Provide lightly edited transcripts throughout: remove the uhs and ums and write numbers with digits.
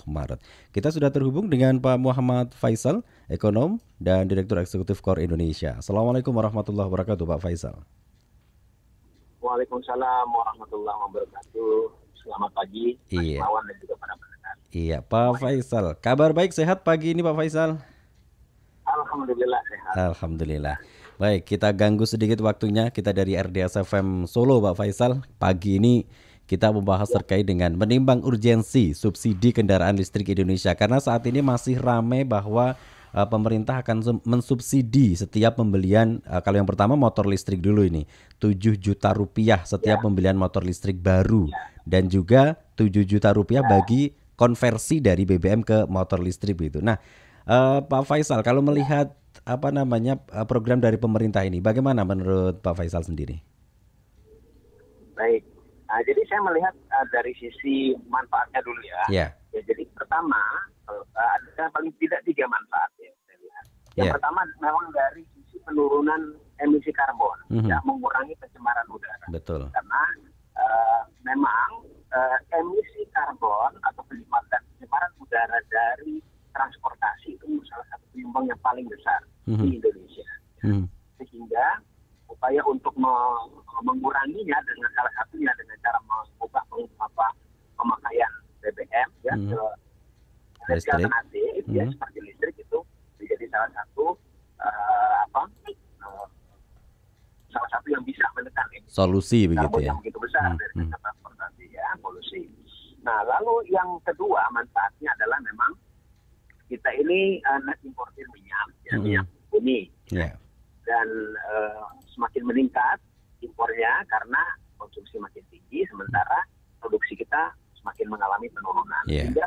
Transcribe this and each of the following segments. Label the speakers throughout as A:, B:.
A: Maret. Kita sudah terhubung dengan Pak Muhammad Faisal, ekonom dan Direktur Eksekutif KOR Indonesia. Assalamualaikum warahmatullahi wabarakatuh, Pak Faisal.
B: Waalaikumsalam warahmatullahi wabarakatuh. Selamat pagi, Mas
A: Iya,
B: Lawan dan juga para pendengar
A: iya, Pak
B: semuanya.
A: Faisal. Kabar baik, sehat pagi ini, Pak Faisal?
B: Alhamdulillah sehat.
A: Alhamdulillah. Baik, kita ganggu sedikit waktunya. Kita dari RDS FM Solo, Pak Faisal. Pagi ini kita membahas
B: Ya,
A: terkait dengan menimbang urgensi subsidi kendaraan listrik Indonesia. Karena saat ini masih ramai bahwa pemerintah akan mensubsidi setiap pembelian, kalau yang pertama motor listrik dulu ini, 7 juta rupiah setiap
B: ya,
A: pembelian motor listrik baru.
B: ya,
A: Dan juga 7 juta rupiah
B: ya,
A: bagi konversi dari BBM ke motor listrik begitu. Nah, Pak Faisal, kalau
B: ya.
A: melihat program dari pemerintah ini, bagaimana menurut Pak Faisal sendiri?
B: Baik. Jadi saya melihat dari sisi manfaatnya dulu ya.
A: Ya,
B: Ya, jadi pertama ada paling tidak tiga manfaat ya saya lihat. Yang
A: ya,
B: pertama memang dari sisi penurunan emisi karbon, ya
A: mhm,
B: mengurangi pencemaran udara.
A: betul.
B: Karena memang emisi karbon atau pencemaran udara dari transportasi itu salah satu penyumbang yang paling besar
A: Mhm,
B: di Indonesia. Ya.
A: mhm,
B: Sehingga upaya untuk menguranginya dengan salah satunya dengan cara mengubah pemakaian BBM ya
A: mhm,
B: ke energi
A: listrik,
B: alternatif ya
A: mhm,
B: seperti listrik itu menjadi eh, apa eh, salah satu yang bisa menekan emisi
A: solusi begitu
B: karbon
A: ya.
B: yang begitu besar
A: Mhm,
B: dari
A: mhm,
B: sektor transportasi ya polusi. Nah lalu yang kedua manfaatnya adalah memang kita ini net importir minyak ya minyak
A: mhm,
B: bumi ya.
A: ya,
B: Dan semakin meningkat impornya karena konsumsi makin tinggi sementara produksi kita semakin mengalami penurunan
A: ya,
B: sehingga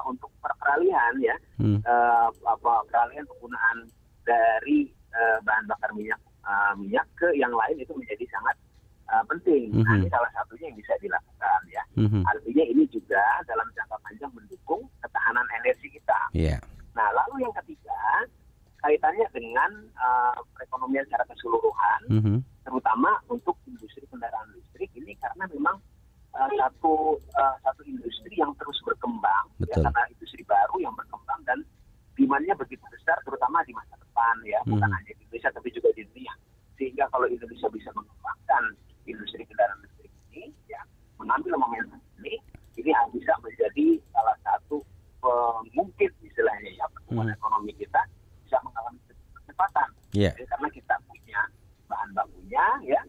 B: untuk peralihan ya
A: mhm,
B: peralihan penggunaan dari bahan bakar minyak ke yang lain itu menjadi sangat penting. Nah ini
A: mhm,
B: salah satunya yang bisa dilakukan ya.
A: mhm,
B: Artinya ini juga dalam jangka panjang mendukung ketahanan energi kita.
A: ya,
B: Nah, lalu yang ketiga, kaitannya dengan perekonomian secara keseluruhan,
A: mhm,
B: terutama untuk industri kendaraan listrik ini karena memang satu industri yang terus berkembang, ya
A: betul.
B: karena industri baru yang berkembang dan demand-nya begitu besar, terutama di masa depan, ya bukan
A: Mhm,
B: hanya di Indonesia tapi juga di dunia. Sehingga kalau Indonesia bisa mengembangkan industri kendaraan listrik ini, ya mengambil momentum ini bisa menjadi salah satu mungkin istilahnya ya pertumbuhan
A: mhm,
B: ekonomi kita bisa mengalami kecepatan.
A: ya,
B: Jadi karena kita punya bahan bakunya ya,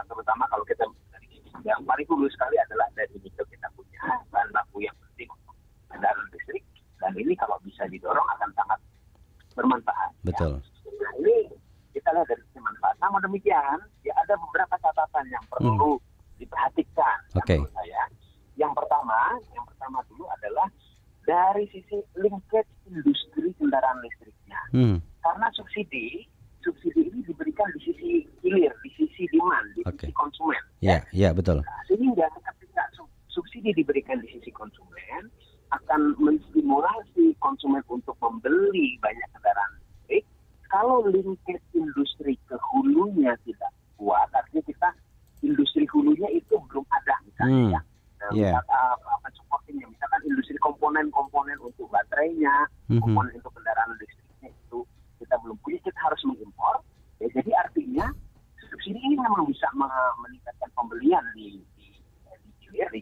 B: terutama kalau kita dari yang paling dulu sekali adalah dari nikel kita punya bahan baku yang penting untuk kendaraan listrik dan ini kalau bisa didorong akan sangat bermanfaat. Ya.
A: betul.
B: Nah ini kita lihat dari sisi manfaat. Namun demikian ya ada beberapa catatan yang
A: Mhm,
B: perlu diperhatikan ya
A: oke.
B: menurut saya. Yang pertama dulu adalah dari sisi linkage industri kendaraan listriknya.
A: Mhm,
B: Karena subsidi ini diberikan di sisi hilir, di sisi demand, di sisi
A: oke.
B: konsumen. Ya.
A: Ya, ya, betul.
B: Nah, sehingga ketika subsidi diberikan di sisi konsumen, akan menstimulasi konsumen untuk membeli banyak kendaraan listrik. Kalau linkage industri ke hulunya tidak kuat, artinya kita industri hulunya itu belum ada misalnya ya.
A: Mhm, ya,
B: Supportingnya misalkan industri komponen-komponen untuk baterainya,
A: mhm,
B: komponen untuk kendaraan listriknya itu kita belum punya, kita harus mengimpor. Ya, jadi artinya subsidi ini memang bisa meningkatkan pembelian di hilir, di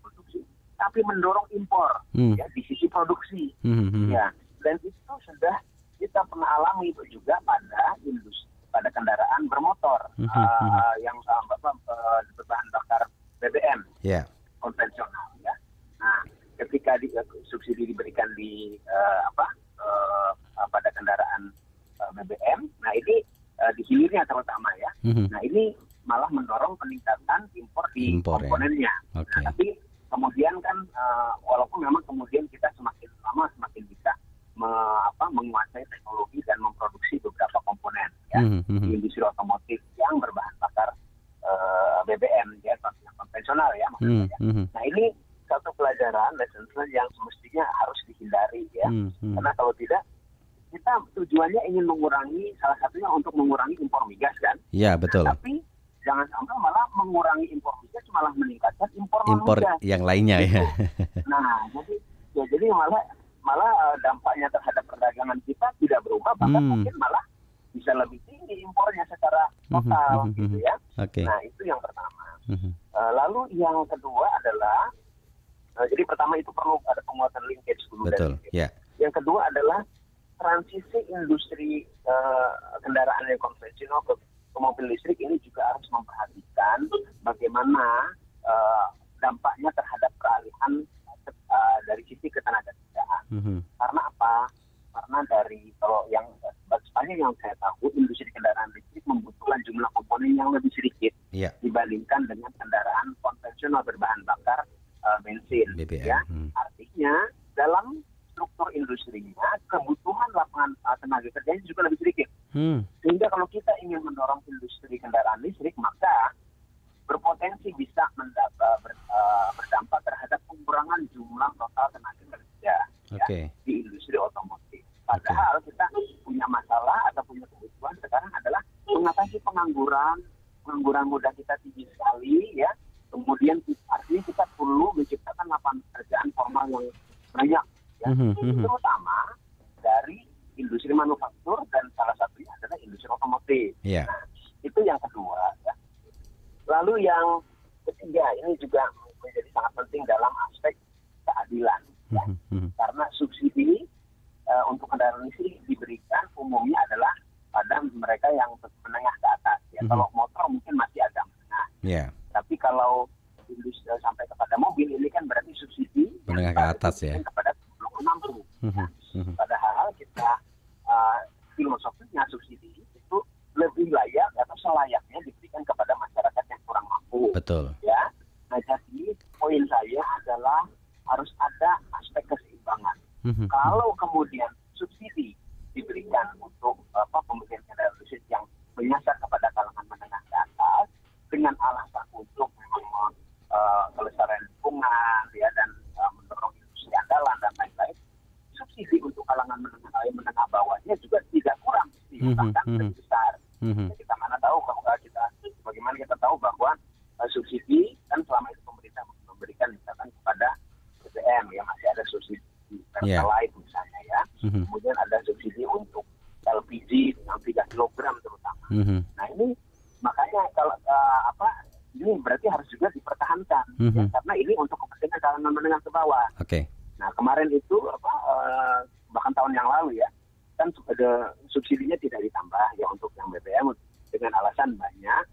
B: produksi, tapi mendorong impor
A: mhm,
B: ya di sisi produksi.
A: mhm, mhm,
B: Ya, dan itu sudah kita pernah alami juga pada kendaraan bermotor
A: mhm, mhm,
B: yang berbahan bakar BBM
A: ya,
B: konvensional ya. Nah, ketika subsidi diberikan pada kendaraan BBM, nah ini di hilirnya terutama ya.
A: mhm,
B: Nah ini malah mendorong peningkatan impor di
A: impor ya,
B: komponennya. Nah,
A: oke.
B: tapi kemudian kan walaupun memang kemudian kita semakin lama semakin bisa menguasai teknologi dan memproduksi beberapa komponen ya
A: Mhm,
B: di
A: mhm,
B: industri otomotif yang berbahan bakar BBM ya konvensional ya maksud
A: mhm,
B: saya.
A: mhm,
B: Nah ini satu pelajaran lesson learned yang semestinya harus dihindari ya,
A: mhm, mhm.
B: karena kalau tidak kita tujuannya ingin mengurangi salah satunya untuk mengurangi impor migas kan.
A: Iya,
B: Nah
A: betul.
B: tapi jangan sampai malah mengurangi impor migas, malah meningkatkan impor
A: Impor
B: non-migas.
A: yang lainnya ya.
B: Nah, jadi malah malah dampaknya terhadap perdagangan kita tidak berubah, bahkan mungkin malah bisa lebih tinggi impornya secara total gitu ya.
A: Oke.
B: Nah, itu yang pertama. Lalu yang kedua adalah jadi pertama itu perlu ada penguatan linkage dulu.
A: Betul. Ya.
B: Yang kedua adalah transisi industri kendaraan yang konvensional ke mobil listrik ini juga harus memperhatikan bagaimana dampaknya terhadap peralihan dari sisi ketenagakerjaan. Karena apa? Karena dari kalau yang sepanjang yang saya tahu, industri kendaraan listrik membutuhkan jumlah komponen yang lebih sedikit dibandingkan dengan kendaraan konvensional berbahan bakar bensin.
A: BBM.
B: Ya. Artinya dalam struktur industrinya kebutuhan lapangan tenaga kerjanya juga lebih sedikit. Sehingga kalau kita ingin mendorong industri kendaraan listrik, maka berpotensi bisa berdampak terhadap pengurangan jumlah total tenaga kerja di industri otomotif. Padahal kita punya masalah atau punya kebutuhan sekarang adalah mengatasi pengangguran muda kita tinggi sekali ya. Kemudian artinya kita perlu menciptakan lapangan pekerjaan formal yang banyak ya. Terutama dari industri manufaktur dan salah satunya adalah industri otomotif. Nah, itu yang kedua ya. Lalu yang ketiga, ini juga menjadi sangat penting dalam aspek keadilan ya. Karena subsidi untuk kendaraan listrik diberikan umumnya adalah pada mereka yang menengah ke atas ya. Kalau motor mungkin masih agak menengah. Tapi kalau industri sampai kepada mobil ini kan berarti subsidi
A: menengah ke atas ya.
B: Kepada mampu. Padahal kita filosofinya subsidi itu lebih layak atau selayaknya diberikan kepada masyarakat yang kurang mampu.
A: Betul.
B: Ya. Nah, jadi poin saya adalah harus ada aspek keseimbangan. Kalau kemudian subsidi diberikan untuk pembelian kendaraan listrik yang menyasar kepada kalangan menengah ke atas dengan alasan untuk kelestarian lingkungan ya, dan mendorong industri andalan dan lain-lain, subsidi untuk kalangan menengah bawahnya juga tidak kurang, bahkan lebih besar. Kita mana tahu bahwa bagaimana kita tahu bahwa subsidi kan selama itu pemerintah memberikan misalkan kepada BBM yang masih ada subsidi Pertalite misalnya ya. Kemudian ada subsidi untuk LPG dengan 3 kilogram terutama. Nah, ini makanya kalau ini berarti harus juga dipertahankan ya, karena ini untuk kepentingan kalangan menengah ke bawah. Nah, kemarin itu bahkan tahun yang lalu ya, kan ada subsidinya tidak ditambah ya untuk yang BBM dengan alasan banyak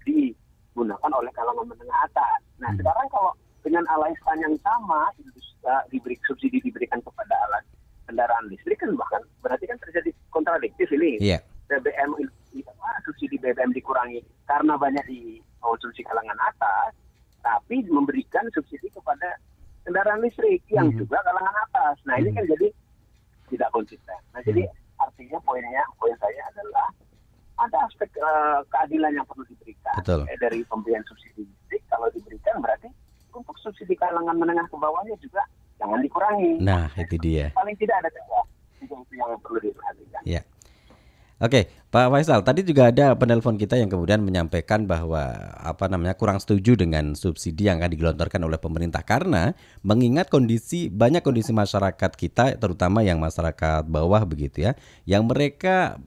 B: digunakan oleh kalangan menengah atas. Nah, sekarang kalau dengan alasan yang sama subsidi diberikan kepada alat kendaraan listrik, kan bahkan berarti kan terjadi kontradiktif ini. BBM subsidi BBM dikurangi karena banyak dikonsumsi kalangan atas, tapi memberikan subsidi kepada kendaraan listrik yang juga kalangan atas. Nah, ini kan jadi tidak konsisten. Nah, jadi artinya poin saya adalah ada aspek keadilan yang perlu diberikan dari pemberian subsidi listrik. Kalau diberikan berarti untuk subsidi kalangan menengah ke bawahnya juga jangan dikurangi.
A: Nah, itu dia.
B: Paling tidak ada itu yang perlu diperhatikan.
A: Ya. Oke, Pak Faisal, tadi juga ada penelpon kita yang kemudian menyampaikan bahwa kurang setuju dengan subsidi yang akan digelontorkan oleh pemerintah karena mengingat banyak kondisi masyarakat kita, terutama yang masyarakat bawah begitu ya, yang mereka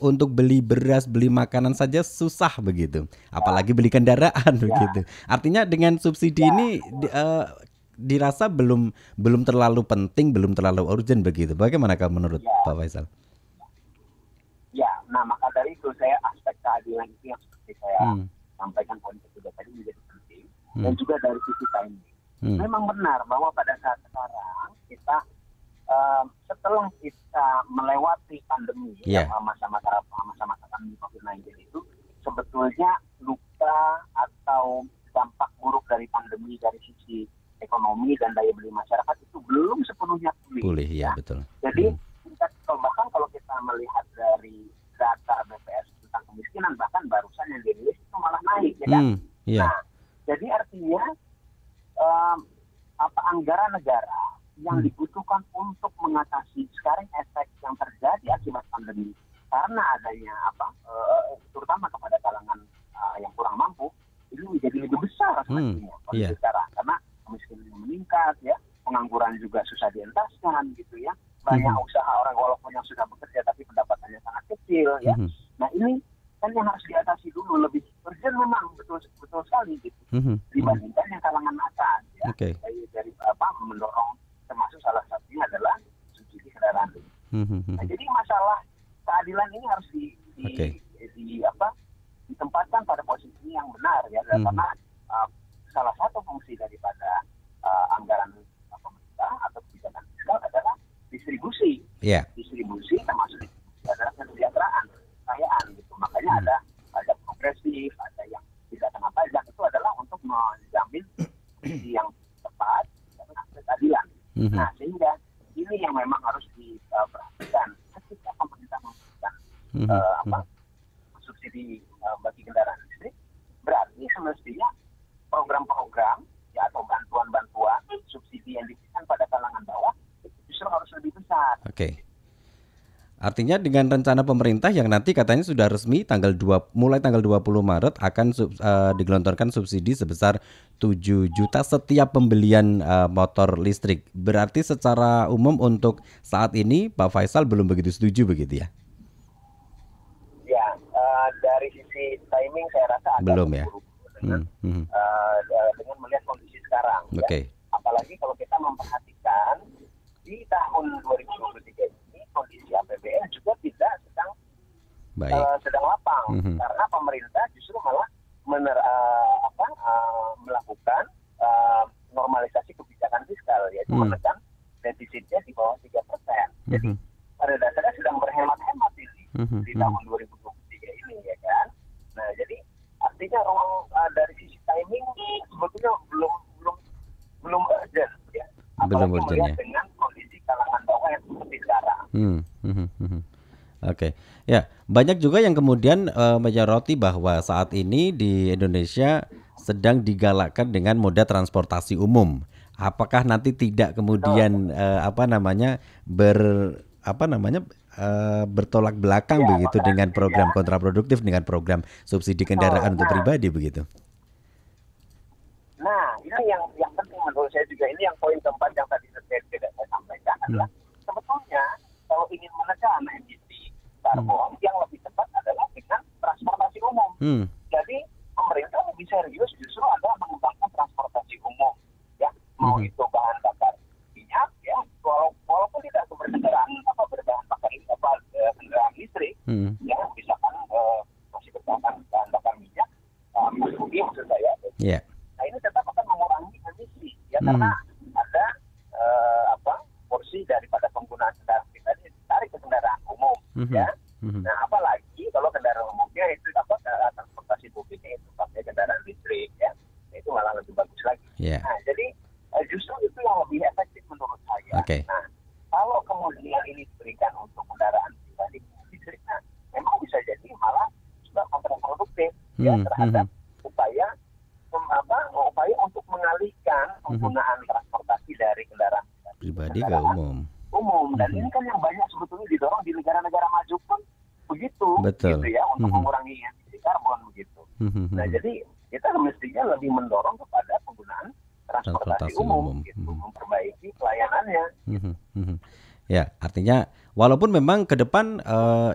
A: untuk beli beras, beli makanan saja susah begitu, apalagi beli kendaraan begitu. Artinya dengan subsidi ini dirasa belum terlalu penting, belum terlalu urgent begitu. Bagaimana menurut Pak Faisal?
B: Ya, nah maka dari itu saya aspek keadilan itu yang seperti saya sampaikan poin ketiga tadi menjadi penting, dan juga dari sisi timing. Memang benar bahwa pada saat sekarang kita setelah kita melewati pandemi masa-masa pandemi COVID-19 itu, sebetulnya luka atau dampak buruk dari pandemi dari sisi ekonomi dan daya beli masyarakat itu belum sepenuhnya pulih. Ya, betul. Jadi bahkan kalau kita melihat dari data BPS tentang kemiskinan, bahkan barusan yang dirilis itu malah naik, ya kan? Nah, jadi artinya anggaran negara yang dibutuhkan untuk mengatasi sekarang efek yang terjadi akibat pandemi karena adanya terutama kepada kalangan yang kurang mampu ini menjadi lebih besar semestinya kondisi sekarang, karena kemiskinan meningkat ya, pengangguran juga susah dientaskan gitu ya, banyak usaha orang walaupun yang sudah bekerja tapi pendapatannya sangat kecil ya. Nah ini kan yang harus diatasi dulu, lebih urgent memang, betul sekali gitu, dibandingkan yang kalangan atas ya. Dari mendorong, termasuk salah satunya adalah subsidi kendaraan. Nah, jadi masalah keadilan ini harus ditempatkan pada posisi yang benar ya, karena salah satu fungsi daripada anggaran pemerintah atau kebijakan fiskal adalah distribusi, distribusi termasuk adalah kesejahteraan, kekayaan gitu. Makanya ada progresif, ada yang tidak kena pajak, itu adalah untuk menjamin posisi yang tepat dan keadilan. Nah, sehingga ini yang memang harus diperhatikan ketika pemerintah memberikan subsidi bagi kendaraan listrik. Berarti semestinya program-program ya atau bantuan-bantuan subsidi yang diberikan pada kalangan bawah itu justru harus lebih besar.
A: Artinya dengan rencana pemerintah yang nanti katanya sudah resmi mulai tanggal 20 Maret akan digelontorkan subsidi sebesar 7 juta setiap pembelian motor listrik. Berarti secara umum untuk saat ini Pak Faisal belum begitu setuju begitu ya?
B: Ya, dari sisi timing saya rasa agak
A: belum ya.
B: Dengan melihat kondisi sekarang. Ya. Apalagi kalau kita memperhatikan di tahun 2023 ini kondisi APBN juga tidak sedang lapang, karena pemerintah justru malah melakukan normalisasi kebijakan fiskal, yaitu menekan defisitnya di bawah 3%. Jadi pada dasarnya sedang berhemat-hemat ini di tahun 2023 ini ya kan. Nah jadi artinya ruang dari sisi timing sebetulnya belum urgent ya. Apalagi melihat dengan kondisi kalangan bawah yang seperti sekarang.
A: Ya, banyak juga yang kemudian menyoroti bahwa saat ini di Indonesia sedang digalakkan dengan moda transportasi umum. Apakah nanti tidak kemudian bertolak belakang begitu dengan program kontraproduktif dengan program subsidi kendaraan untuk pribadi begitu?
B: Nah, ini yang penting menurut saya juga, ini yang poin keempat yang tadi saya sampaikan adalah sebetulnya kalau ingin menekan emisi karbon yang lebih tepat adalah dengan transportasi umum. Jadi pemerintah lebih serius justru adalah mengembangkan transportasi umum, ya, mau itu bahan bakar minyak, ya, walaupun tidak berkendaraan berbahan bakar kendaraan listrik, ya, misalkan masih berbahan bakar minyak, maksud saya. Nah ini tetap akan mengurangi emisi, ya, karena ada porsi daripada penggunaan kendaraan pribadi ditarik ke kendaraan umum, ya. Nah apalagi kalau kendaraan umumnya itu transportasi publiknya itu pakai kendaraan listrik, ya, itu malah lebih bagus lagi. Nah jadi justru itu yang lebih efektif menurut saya. Nah kalau kemudian ini diberikan untuk kendaraan pribadi listrik, nah memang bisa jadi malah juga kontraproduktif ya terhadap upaya untuk mengalihkan penggunaan transportasi dari kendaraan
A: pribadi ke umum.
B: Dan ini kan yang banyak sebetulnya didorong di negara-negara maju pun begitu, gitu ya, untuk mengurangi emisi karbon begitu. Nah jadi kita mestinya lebih mendorong kepada penggunaan transportasi umum, gitu, memperbaiki pelayanannya.
A: Ya, artinya walaupun memang ke depan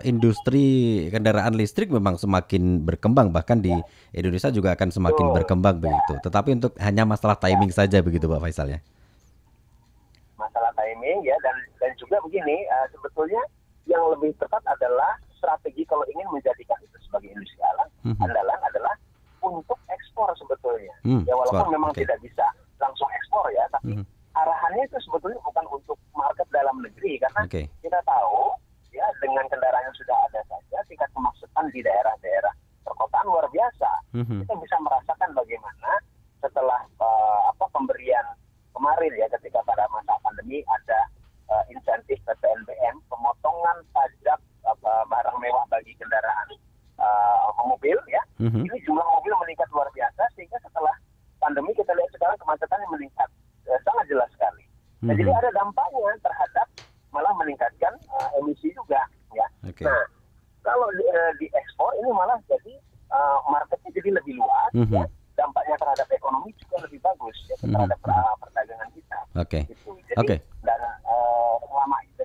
A: industri kendaraan listrik memang semakin berkembang, bahkan di Indonesia juga akan semakin berkembang begitu. Tetapi untuk hanya masalah timing saja begitu Pak Faisal ya.
B: Masalah timing ya, dan juga begini, sebetulnya yang lebih tepat adalah strategi kalau ingin menjadikan itu sebagai industri andalan adalah untuk ekspor sebetulnya. Ya walaupun memang tidak bisa langsung ekspor ya, tapi arahannya itu sebetulnya bukan untuk market dalam negeri, karena kita tahu ya dengan kendaraan yang sudah ada saja tingkat kemacetan di daerah-daerah perkotaan luar biasa. Kita bisa merasakan bagaimana setelah pemberian kemarin ya, ketika pada masa pandemi ada insentif PPNBM, pemotongan pajak barang mewah bagi kendaraan mobil ya. Ini jumlah mobil meningkat luar biasa, sehingga setelah pandemi kita lihat sekarang kemacetannya meningkat sangat jelas sekali. Nah, jadi ada dampaknya terhadap malah meningkatkan emisi juga ya. Nah, kalau di ekspor ini malah jadi marketnya jadi lebih luas, ya, dampaknya terhadap ekonomi juga lebih bagus, ya, terhadap perdagangan kita.
A: Oke.
B: Gitu. Jadi dan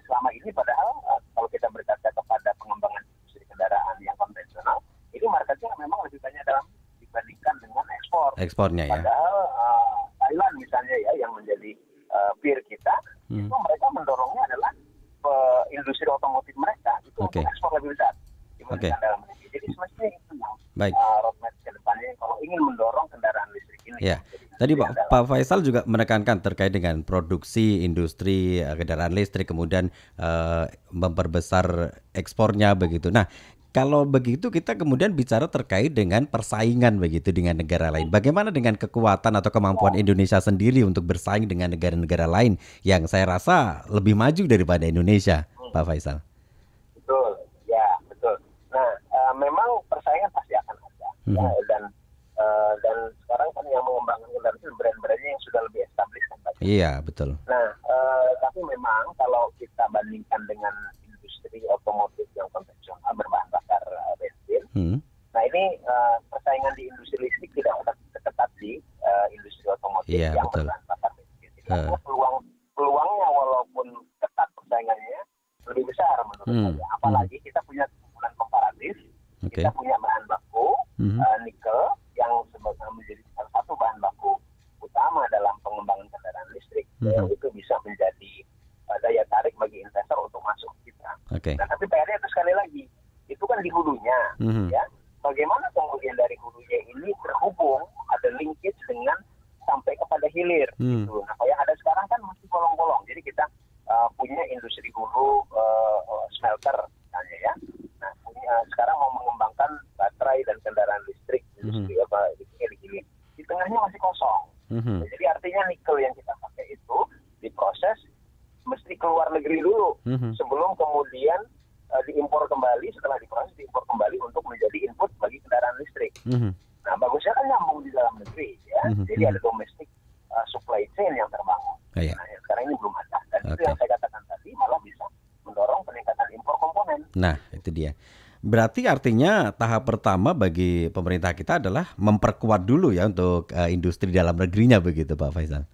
B: selama ini padahal kalau kita berkaca kepada pengembangan industri kendaraan yang konvensional, ini marketnya memang lebih banyak dibandingkan dengan ekspor.
A: Ekspornya ya.
B: Padahal Thailand misalnya ya yang menjadi peer kita, itu mereka mendorongnya adalah industri otomotif mereka itu untuk ekspor lebih besar dibandingkan dalam negeri. Jadi semestinya itu yang roadmap ke depannya kalau ingin mendorong kendaraan listrik ini.
A: Ya. Tadi Pak Faisal juga menekankan terkait dengan produksi industri kendaraan listrik, kemudian memperbesar ekspornya begitu. Nah, kalau begitu kita kemudian bicara terkait dengan persaingan begitu dengan negara lain. Bagaimana dengan kekuatan atau kemampuan Indonesia sendiri untuk bersaing dengan negara-negara lain yang saya rasa lebih maju daripada Indonesia, Pak Faisal?
B: Betul, ya betul. Nah, memang persaingan pasti akan ada, ya, dan sekarang kan yang mengembangkan kendaraan itu brand-brandnya yang sudah lebih established kan, Pak.
A: Iya, betul.
B: Nah, tapi memang kalau kita bandingkan dengan industri otomotif yang konvensional berbahan bakar bensin, nah ini persaingan di industri listrik tidak seketat di industri otomotif yang berbahan bakar bensin. Jadi peluangnya walaupun ketat persaingannya lebih besar menurut saya. Apalagi kita punya keunggulan komparatif, kita punya bahan baku nikel yang menjadi salah satu bahan baku utama dalam pengembangan kendaraan listrik, yang itu bisa menjadi daya tarik bagi investor untuk masuk kita. Nah, tapi PR-nya itu sekali lagi, itu kan di hulunya, ya. Bagaimana kemudian dari hulunya ini terhubung, ada linkage dengan sampai kepada hilir. Gitu. Nah, yang ada sekarang kan masih bolong-bolong. Jadi kita punya industri hulu smelter, misalnya ya. Nah, sekarang mau mengembangkan baterai dan kendaraan listrik, industri di hilir. Di tengahnya masih kosong. Jadi artinya nikel yang kita pakai itu diproses mesti keluar negeri dulu sebelum kemudian diimpor kembali, setelah diproses diimpor kembali untuk menjadi input bagi kendaraan listrik. Nah, bagusnya kan nyambung di dalam negeri ya. Jadi ada domestic supply chain yang terbangun. Nah, yang sekarang ini belum ada. Dan itu yang saya katakan tadi malah bisa mendorong peningkatan impor komponen.
A: Nah, itu dia. Berarti artinya tahap pertama bagi pemerintah kita adalah memperkuat dulu ya untuk industri dalam negerinya begitu, Pak Faisal.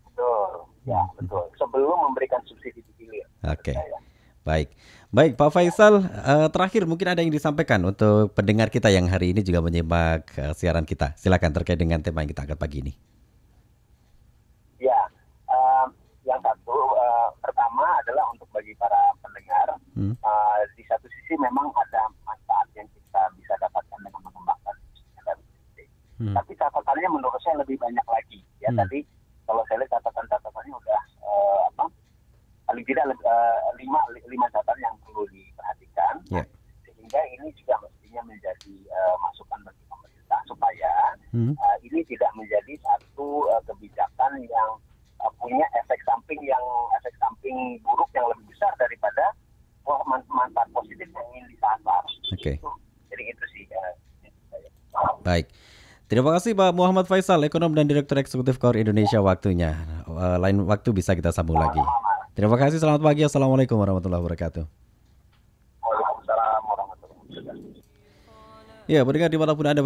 B: Betul, ya betul. Sebelum memberikan subsidi di hilir.
A: Oke, baik Pak Faisal. Terakhir mungkin ada yang disampaikan untuk pendengar kita yang hari ini juga menyimak siaran kita. Silakan terkait dengan tema yang kita angkat pagi ini.
B: Ya, yang satu pertama adalah untuk bagi para pendengar. Di satu sisi memang ada manfaat yang kita bisa dapatkan dengan mengembangkan kendaraan listrik. Tapi catatannya menurut saya lebih banyak lagi. Ya tadi kalau saya lihat catatan-catatannya udah paling tidak 5 catatan yang perlu diperhatikan. Sehingga ini juga mestinya menjadi masukan bagi pemerintah supaya ini tidak menjadi satu kebijakan yang punya efek samping buruk yang lebih besar daripada manfaat positif yang ingin disasar. Jadi itu sih.
A: Baik. Terima kasih Pak Muhammad Faisal, Ekonom dan Direktur Eksekutif KOR Indonesia waktunya. Lain waktu bisa kita sambung lagi. Terima kasih, selamat pagi. Assalamualaikum warahmatullahi wabarakatuh.
B: Waalaikumsalam warahmatullahi wabarakatuh.
A: Ya, pendengar dimanapun Anda